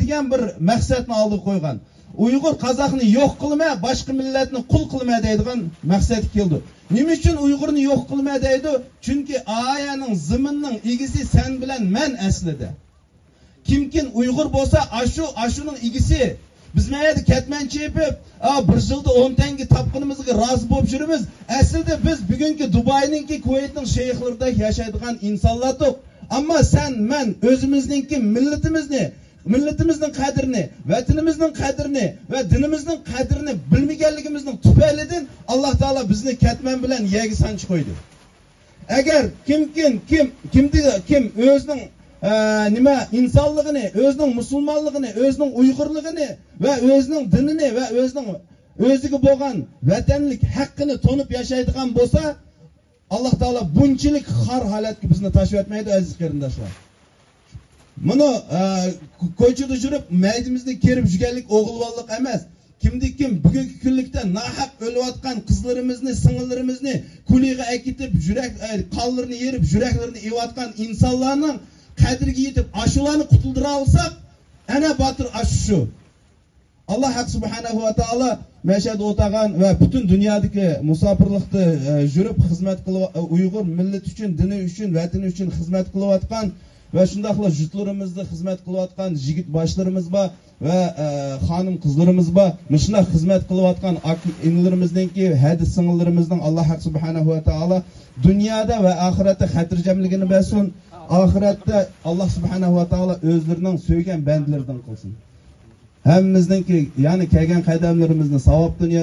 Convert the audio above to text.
degan bir maqsadni oldiga qo'ygan. Uyg'ur Qozoqni yo'q qilma, boshqa millatni qul qilma deydigan maqsad keldi. Nima uchun Uyg'urni yo'q qilma deydi? Chunki oyaning ziminning egisi sen bilan men aslida. Kimkin Uyg'ur bo'lsa, ashuning egisi. Biz mayda ketmanchi yapib, bir yilda 10 tanga topqinimizga rozi bo'lib yurimiz. Aslida biz bugungi Dubayninki, Kuvaytning shayxlarida yashaydigan insonlardir. Ammo sen, men o'zimizning millatimizning qadrini, vatanimizning qadrini va dinimizning qadrini bilmaganligimizning tufaylidan Alloh taolo bizni ketman bilan yegi sanchi qo'ydi. Agar kim o'zining nima insonligini, o'zining musulmonligini, o'zining uyg'urligini va o'zining dinini va o'ziga bo'lgan vatanlik haqqini to'nib yashaydigan bo'lsa, Alloh taolo bunchalik xor holatga bizni tashlab etmaydi, aziz qarindoshlar. Buni ko'chada yurib, maydimizda kerib yurganlik o'g'ilvonlik emas. Kim bugungi kunlikda nahaq o'layotgan qizlarimizni, singillarimizni kuliga akitib, qonlarini yerib, yuraklarini evayotgan insonlarning qadriga yetib, ashularni qutuldira olsak, ana botir ashu. Alloh subhanahu va taolo mashhad o'tagan va butun dunyodagi musofirlikda yurib xizmat qilib, Uyg'ur millati uchun, dini uchun, vatani uchun xizmat qilayotgan va shundaqla yurtlarimizni xizmat qilayotgan yigit boshlarimiz bor va xonim qizlarimiz bor. Shunday xizmat qilayotgan inlarimizningki, hadis singillarimizning Alloh subhanahu va taolo dunyoda va oxiratda xotirjamligini bersin. Oxiratda Alloh subhanahu va taolo o'zlarining so'ygan bandlaridan qilsin. Hammamizningki, ya'ni kelgan qadamlarimizni savob dunyo